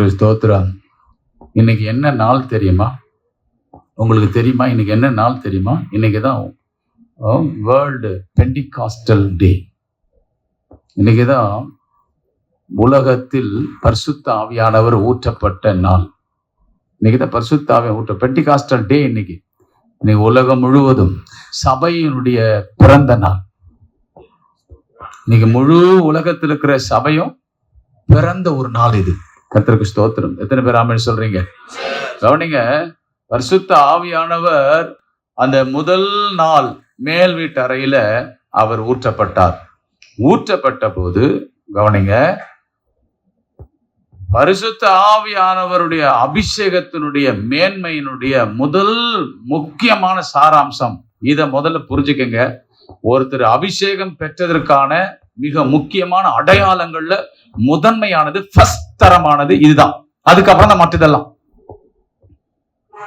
கர்த்தருக்கு ஸ்தோத்திரம். இன்னைக்கு என்ன நாள் தெரியுமா? உங்களுக்கு தெரியுமா இன்னைக்கு என்ன நாள் தெரியுமா? இன்னைக்கு தான் வேர்ல்டு பெண்டிகாஸ்டல் டே. இன்னைக்கு தான் உலகத்தில் பரிசுத்த ஆவியானவர் ஊற்றப்பட்ட நாள். இன்னைக்கு தான் பரிசுத்த ஆவியானவர் பெண்டிகாஸ்டல் டே. இன்னைக்கு உலகம் முழுவதும் சபையினுடைய பிறந்த நாள். இன்னைக்கு முழு உலகத்தில் இருக்கிற சபையும் பிறந்த ஒரு நாள் இது. கர்த்தருக்கு ஸ்தோத்திரம். எத்தனை பேர் ஆமென் சொல்றீங்க? கவனிங்க, பரிசுத்த ஆவியானவர் அந்த முதல் நாள் மேல் வீட்டு அறையில அவர் ஊற்றப்பட்டார். ஊற்றப்பட்ட போது கவனிங்க, பரிசுத்த ஆவியானவருடைய அபிஷேகத்தினுடைய மேன்மையினுடைய முதல் முக்கியமான சாராம்சம் இதை முதல்ல புரிஞ்சுக்கங்க. ஒருத்தர் அபிஷேகம் பெற்றதற்கான மிக முக்கியமான அடையாளங்கள்ல முதன்மையானது, ஃபர்ஸ்ட் தரமானது இதுதான். அதுக்கப்புறம் தான் மற்றதெல்லாம்.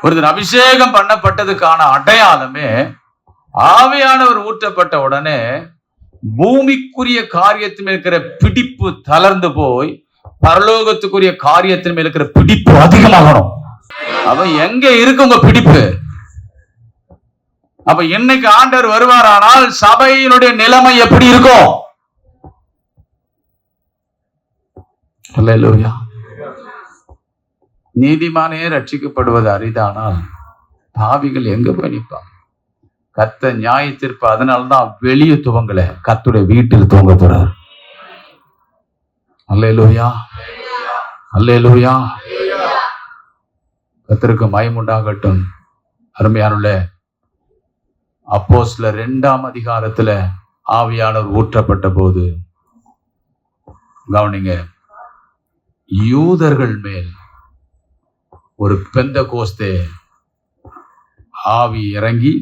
ஒருத்தர் அபிஷேகம் பண்ணப்பட்டதுக்கான அடையாளமே ஆவியானவர் ஊற்றப்பட்ட உடனே பூமிக்குரிய காரியத்தில் இருக்கிற பிடிப்பு தளர்ந்து போய் பரலோகத்துக்குரிய காரியத்தின் மேல் இருக்கிற பிடிப்பு அதிகமாகணும். அப்ப எங்க இருக்கு உங்க பிடிப்பு? அப்ப இன்னைக்கு ஆண்டவர் வருவாரானால் சபையினுடைய நிலைமை எப்படி இருக்கும்? அல்லேலூயா. நீதிமானே ரட்சிக்கப்படுவது அரிதானால் பாவிகள் எங்க போய் நிற்பாங்க? கர்த்தர் நியாய தீர்ப்பு அதனால்தான் வெளியே துவங்கல, கர்த்தருடைய வீட்டில் துவங்க போறார். அல்லேலூயா, அல்லேலூயா. கர்த்தருக்கு மகிமை உண்டாகட்டும். அருமையானவர்களே, அப்போஸ்தலர் 2ஆம் அதிகாரத்துல ஆவியானவர் ஊற்றப்பட்ட போது கவனிங்க, யூதர்கள் மேல் ஒரு பெந்தகோஸ்தே ஆவி இறங்கி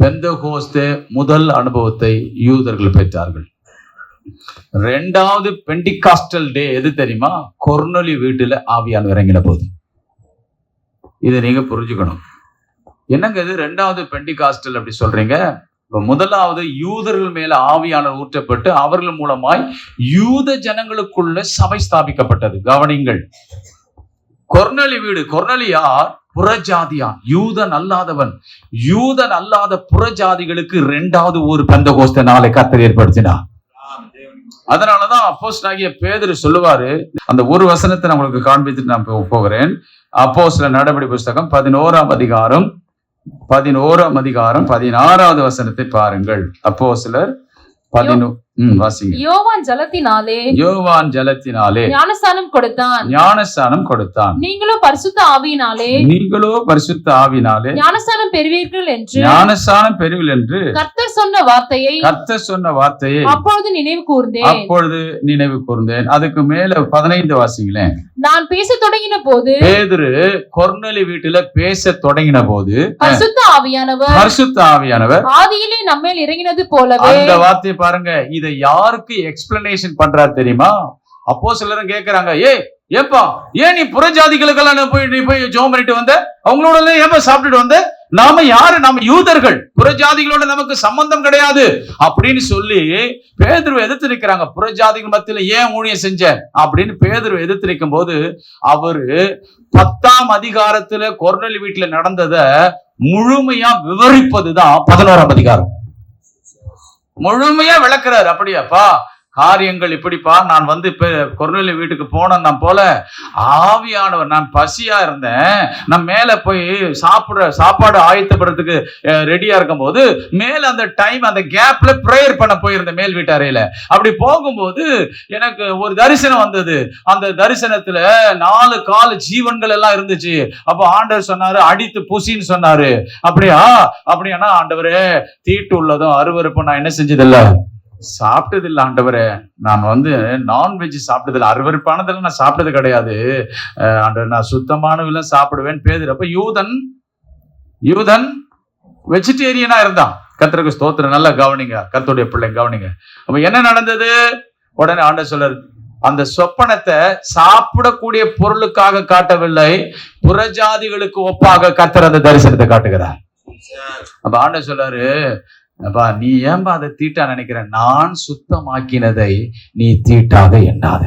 பெந்தகோஸ்தே முதல் அனுபவத்தை யூதர்கள் பெற்றார்கள். 2வது பெண்டிகாஸ்டல் டே எது தெரியுமா? கொர்நேலி வீட்டுல ஆவியானவர் இறங்கின போது. இதை நீங்க புரிஞ்சுக்கணும். என்னங்க இது 2வது பெண்டிகாஸ்டல் அப்படி சொல்றீங்க? முதலாவது யூதர்கள் மேல ஆவியானவர் ஊற்றப்பட்டு அவர்கள் மூலமாய் யூத ஜனங்களுக்குள்ள சபை ஸ்தாபிக்கப்பட்டது. கவனிங்கள், கொர்நேலி வீடு, கொர்நேலி யார்? புறஜாதியான், யூதன் அல்லாதவன். யூதன் அல்லாத புறஜாதிகளுக்கு 2வது ஒரு பெந்தகோஸ்தே நாளை கர்த்தர் ஏற்படுத்தினார். அதனாலதான் அப்போஸ்தலனாகிய பேதுரு சொல்லுவாரு, அந்த ஒரு வசனத்தை நான் உங்களுக்கு காண்பித்துட்டு நான் போகிறேன். அப்போஸ்தலர் நடபடி புஸ்தகம் 11ஆம் அதிகாரம் 16வது வசனத்தை பாருங்கள். அப்போஸ்தலர் 11 வாசிங்க. யோவான் ஜலத்தினாலே ஞானஸ்நானம் கொடுத்தான். நீங்களோ பரிசுத்த ஆவியினாலே ஞானஸ்நானம் பெறுவீர்கள் என்று கர்த்தர் சொன்ன வார்த்தையை அப்பொழுது நினைவு கூர்ந்தேன். அதுக்கு மேல 15 வாசிங்களேன். நான் பேச தொடங்கின போது, பேதுரு கொர்நேலி வீட்டுல பேச தொடங்கின போது பரிசுத்த ஆவியானவர் ஆதியிலே நம்மேல் இறங்கினது போலவே. அந்த வார்த்தையை பாருங்க. இதை யாருக்கு எக்ஸ்பிளனேஷன் பண்றாரு தெரியுமா? அப்போஸ்தலரும் கேக்குறாங்க, ஏப்பா ஏன் நீ புறஜாதிகளுக்கெல்லாம் போய் ஜெபம் பண்ணிட்டு வந்த? அவங்களோட ஏப்பா சாப்பிட்டுட்டு வந்த? நாம யாரு? நாம யூதர்கள், புறஜாதிகளோட நமக்கு சம்பந்தம் கிடையாது அப்படின்னு சொல்லி பேதுருவை எதிர்த்து நிற்கிறாங்க. புறஜாதிகள் மத்தியில ஏன் ஊழியம் செஞ்ச அப்படின்னு பேதுருவை எதிர்த்து நிற்கும் போது அவரு 10ஆம் அதிகாரத்துல கொர்நேலி வீட்டுல நடந்தத முழுமையா விவரிப்பதுதான் 11ஆம் அதிகாரம். முழுமையா விளக்குறாரு. அப்படியாப்பா, காரியங்கள் இப்படிப்பா, நான் வந்து கொர்நேலி வீட்டுக்கு போனேன். நான் போல ஆவியானவர், நான் பசியா இருந்தேன், நான் மேல போய் சாப்பாடு ஆயத்தப்படுறதுக்கு ரெடியா இருக்கும் போது மேல அந்த டைம், அந்த கேப்ல பிரேயர் பண்ண போயிருந்தேன் மேல் வீட்டு அறையில. அப்படி போகும்போது எனக்கு ஒரு தரிசனம் வந்தது. அந்த தரிசனத்துல 4 கால ஜீவன்கள் எல்லாம் இருந்துச்சு. அப்போ ஆண்டவர் சொன்னாரு, அடித்து புசின்னு சொன்னாரு. அப்படியானா ஆண்டவரே, தீட்டு உள்ளதும் அருவருப்பும் நான் என்ன செஞ்சதில்லை, சாப்பிட்டது இல்லை ஆண்டவரே. நான் வந்து நான்வெஜ் சாப்பிட்டது இல்லை, அருவருப்பானதெல்லாம் நான் சாப்பிட்டது கிடையாது ஆண்டவர், நான் சுத்தமானவெல்லாம் சாப்பிடுவேன் பேதுரு. அப்ப யூதன் வெஜிடேரியனா இருந்தான். கர்த்தருக்கு ஸ்தோத்திரம். நல்லா கவனிங்க, கர்த்தருடைய பிள்ளை கவனிங்க. அப்ப என்ன நடந்தது? உடனே ஆண்டவர் சொல்றார், அந்த சொப்பனத்தை சாப்பிடக்கூடிய பொருளுக்காக காட்டவில்லை, புறஜாதிகளுக்கு ஒப்பாக கர்த்தர் அந்த தரிசனத்தை காட்டுகிறார். அப்ப ஆண்டவர் சொல்றாரு, அப்பா நீ ஏன்பா அதை தீட்டா நினைக்கிற? நான் சுத்தமாக்கினதை நீ தீட்டாக எண்ணாத.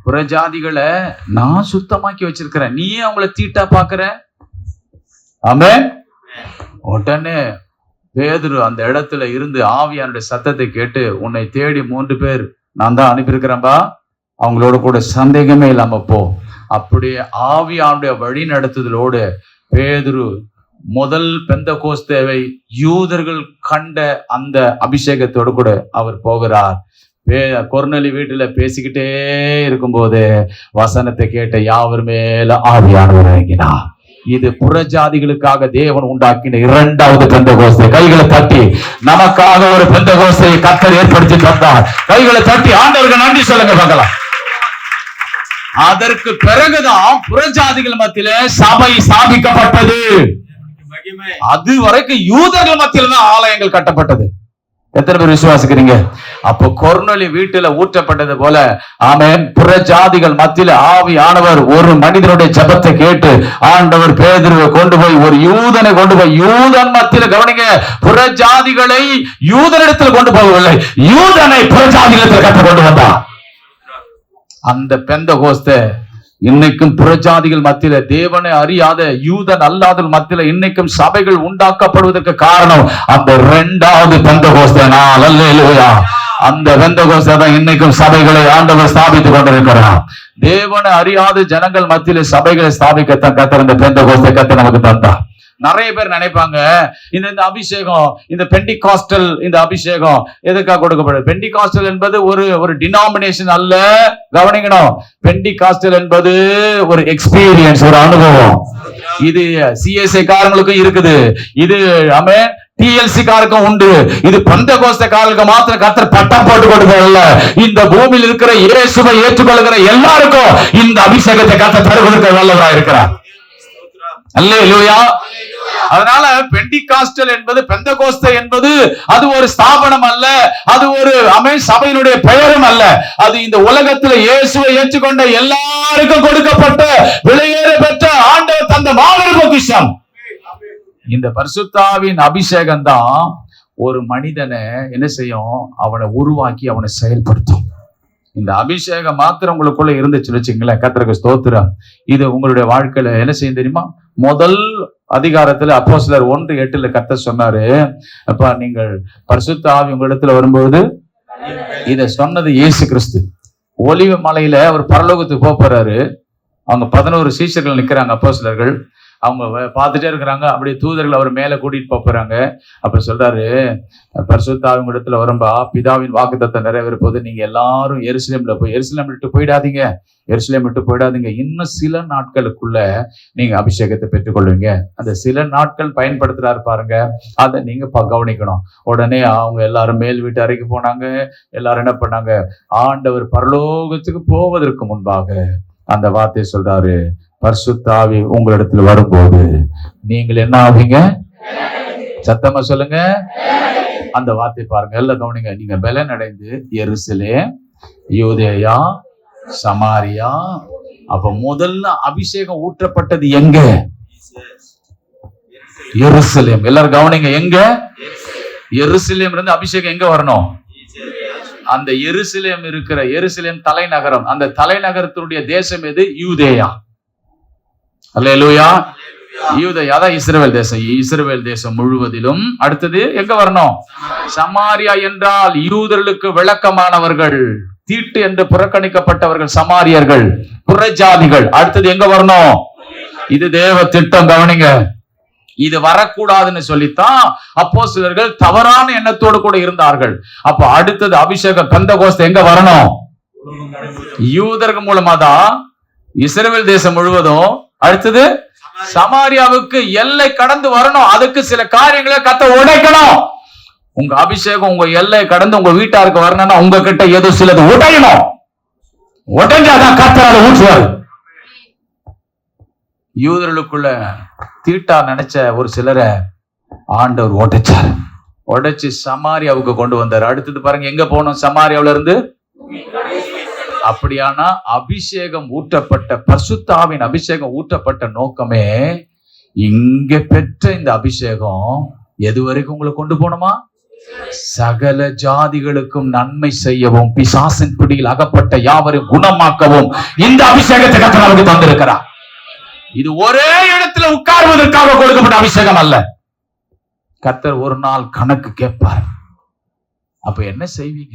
புறஜாதிகளை நான் சுத்தமாக்கி வச்சிருக்கிறேன், நீயே அவங்கள தீட்டா பாக்குற. ஆமென். உடனே பேதுரு அந்த இடத்துல இருந்து ஆவியானுடைய சத்தத்தை கேட்டு, உன்னை தேடி 3 பேர் நான் தான் அனுப்பியிருக்கிறேன்பா, அவங்களோட கூட சந்தேகமே இல்லாம போ. அப்படியே ஆவியானுடைய வழி நடத்துதலோடு பேதுரு முதல் பெந்தகோஸ்தேவை யூதர்கள் கண்ட அந்த அபிஷேகத்தோடு கூட அவர் போகிறார். கொர்நேலி வீட்டுல பேசிக்கிட்டே இருக்கும்போது வசனத்தை கேட்ட யாவர் மேல ஆவியானவர் இறங்கினார். இது புறஜாதிகளுக்காக தேவன் உண்டாக்கின 2வது பெந்தகோஸ்தே. கைகளை தட்டி நமக்காக ஒரு பெந்தகோஸ்தையை கர்த்தர் ஏற்படுத்தி தந்தார். கைகளை தட்டி ஆண்டவருக்கு நன்றி சொல்லுங்க பார்க்கலாம். அதற்கு பிறகுதான் புறஜாதிகள் மத்தியில சபை ஸ்தாபிக்கப்பட்டது. அது வரைக்கும் யூதர்கள் மத்தியில தான் ஆலயங்கள் கட்டப்பட்டது. எத்தனை பேர் விசுவாசிக்கிறீங்க? அப்போ கொர்நேலி வீட்டுல ஊற்றப்பட்டது போல ஆமென், புறஜாதிகள் மத்தியில ஆவியானவர் ஒரு மனிதனுடைய ஜெபத்தை கேட்டு ஆண்டவர் பேதுருவை கொண்டு போய் ஒரு யூதனை கொண்டு போய் யூதன் மத்தியில, கவனிங்க, புறஜாதிகளை யூதனிடத்தில் கொண்டு போகவில்லை, யூதனை புறஜாதிகளிடத்தில் கற்று கொண்டு வந்தார். அந்த பெந்தகோஸ்தே இன்னைக்கும் புறஜாதிகள் மத்தியில, தேவனை அறியாத யூதன் அல்லாத மத்தியில இன்னைக்கும் சபைகள் உண்டாக்கப்படுவதற்கு காரணம் அந்த 2வது பெந்தகோஸ்தே நாள். அல்லேலூயா. அந்த பெந்தகோஸ்தே தான் இன்னைக்கும் சபைகளை ஆண்டவர் ஸ்தாபித்துக் கொண்டிருக்கிறார். தேவனை அறியாத ஜனங்கள் மத்தியில சபைகளை ஸ்தாபிக்கத்தான் கர்த்தர் இந்த பெந்தகோஸ்தே கர்த்தர் நமக்கு தந்தார். நிறைய பேர் நினைப்பாங்க இந்த அபிஷேகம், இந்த பெண்டிகாஸ்டல் இந்த அபிஷேகம் எதுக்காக கொடுக்கப்படுது? பெண்டிகாஸ்டல் என்பது ஒரு டினாமினேஷன் அல்ல. கவனிக்கணும், பெண்டிகாஸ்டல் என்பது ஒரு எக்ஸ்பீரியன்ஸ், ஒரு அனுபவம். இது சிஎஸ்ஐ காரங்களுக்கும் இருக்குது, இது TLC காருக்கும் உண்டு. இது பெந்தகோஸ்தே காரங்களுக்கு மாத்திரம் கர்த்தர் பட்டம் போட்டு கொடுக்கறதில்ல, இந்த பூமியில் இருக்கிற இயேசுவை ஏற்றுக்கொள்கிற எல்லாருக்கும் இந்த அபிஷேகத்தை கர்த்தர் தருவதற்கு வல்லவராக இருக்கிறார். அல்லேலூயா. அதனால பெண்டிகாஸ்டல் என்பது, பெந்தகோஸ்தே என்பது அது ஒரு ஸ்தாபனம் அல்ல, அது ஒரு சபையினுடைய பெயரும் அல்ல. அது இந்த உலகத்தில் இயேசுவை ஏற்றுக்கொண்ட எல்லாருக்கும் கொடுக்கப்பட்ட விலையேற பெற்ற ஆண்டவர் தந்த மாபெரும் பொக்கிஷம். இந்த பரிசுத்தாவின் அபிஷேகம் தான் ஒரு மனிதனை என்ன செய்யும்? அவனை உருவாக்கி அவனை செயல்படுத்தும். இந்த அபிஷேகம் மாத்திரம் உங்களுக்குள்ள இருந்துச்சு வச்சுங்களேன், கர்த்தருக்கு ஸ்தோத்திரம். இது உங்களுடைய வாழ்க்கையில என்ன செய்யும் தெரியுமா? முதல் அதிகாரத்துல அப்போஸ்தலர் 1:8 கர்த்தர் சொன்னாரு, அப்பா நீங்கள் பரிசுத்த ஆவி உங்களிடத்துல வரும்போது, இத சொன்னது இயேசு கிறிஸ்து. ஒலிவ மலையில அவர் பரலோகத்துக்கு போறாரு. அவங்க 11 சீஷர்கள் நிக்கிறாங்க, அப்போஸ்தலர்கள். அவங்க பார்த்துட்டே இருக்கிறாங்க. அப்படியே தூதர்கள் அவர் மேல கூட்டிட்டு போறாங்க. அப்ப சொல்றாரு, பரிசுத்த ஆவி உங்களிடத்துல வரும்பா, பிதாவின் வாக்குத்தத்தம் நிறைவேற போது, நீங்க எல்லாரும் எருசலேம்ல போய், எருசலேம் விட்டு போயிடாதீங்க, எருசலேம் விட்டு போயிடாதீங்க, இன்னும் சில நாட்களுக்குள்ள நீங்க அபிஷேகத்தை பெற்றுக்கொள்வீங்க. அந்த சில நாட்கள் பயன்படுத்துறாரு பாருங்க, அதை நீங்க கவனிக்கணும். உடனே அவங்க எல்லாரும் மேல் வீட்டு அறைக்கு போனாங்க. எல்லாரும் என்ன பண்ணாங்க? ஆண்டவர் பரலோகத்துக்கு போவதற்கு முன்பாக அந்த வார்த்தையை சொல்றாரு, பரிசுத்த ஆவி உங்களிடத்துல வரும்போது நீங்கள் என்ன ஆவீங்க? சத்தமா சொல்லுங்க. அந்த வார்த்தை பாருங்க, எல்லாம் கவனிங்க. நீங்க பலன் அடைந்து எருசலேம், யூதேயா, சமாரியா. அப்ப முதல்ல அபிஷேகம் ஊற்றப்பட்டது எங்க? எருசலேம். எல்லாரும் கவனிங்க, எங்க? எருசலேம் இருந்து அபிஷேகம் எங்க வரணும்? அந்த எருசலேம் இருக்கிற, எருசலேம் தலைநகரம், அந்த தலைநகரத்தினுடைய தேசம் எது? யூதேயா. அல்லேலூயா. யூதேயா தான் இஸ்ரவேல் தேசம். இஸ்ரவேல் தேசம் முழுவதிலும் அடுத்தது எங்க வரணும்? சமாரியா என்றால் யூதர்களுக்கு விளக்கமானவர்கள், தீட்டு என்று புறக்கணிக்கப்பட்டவர்கள் சமாரியர்கள், புறஜாதிகள். அடுத்தது எங்க வரணும்? இது தேவ திட்டம். கவனிங்க, இது வரக்கூடாதுன்னு சொல்லித்தான் அப்போஸ்தலர்கள் தவறான எண்ணத்தோடு கூட இருந்தார்கள். அப்ப அடுத்தது அபிஷேகம் பெந்தகோஸ்தே எங்க வரணும்? யூதர்கள் மூலமா தான் இஸ்ரவேல் தேசம் முழுவதும். அடுத்தது சமாரியாவுக்கு எல்லை கடந்து வரணும். அதுக்கு சில காரியங்களை கர்த்தர் உடைக்கணும். உங்க அபிஷேகம் உங்க எல்லை கடந்து உங்க வீட்டாருக்கு வரணும்னா உங்ககிட்ட ஏதோ சிலது உடையணும். உடைஞ்சாதான் கர்த்தர் அதை ஊற்றுவார். யூதர்களுக்குள்ள தீட்டா நினைச்ச ஒரு சிலரை ஆண்டவர் உடைச்சார். உடைச்சு சமாரியாவுக்கு கொண்டு வந்தார். அடுத்தது பாருங்க, எங்க போனோம்? சமாரியாவில இருந்து. அப்படியானா அபிஷேகம் ஊற்றப்பட்ட, பரிசுத்தாவின் அபிஷேகம் ஊற்றப்பட்ட நோக்கமே இங்க பெற்ற இந்த அபிஷேகம் எது வரைக்கும் உங்களை கொண்டு போகணுமா? சகல ஜாதிகளுக்கும் நன்மை செய்யவும் பிசாசின் பிடியில் அகப்பட்ட யாவரையும் குணமாக்கவும் இந்த அபிஷேகத்தை கர்த்தர் நமக்கு தந்திருக்கிறார். இது ஒரே இடத்துல உட்கார்வதற்காக கொடுக்கப்பட்ட அபிஷேகம் அல்ல. கர்த்தர் ஒரு நாள் கணக்கு கேட்பார். அப்ப என்ன செய்வீங்க?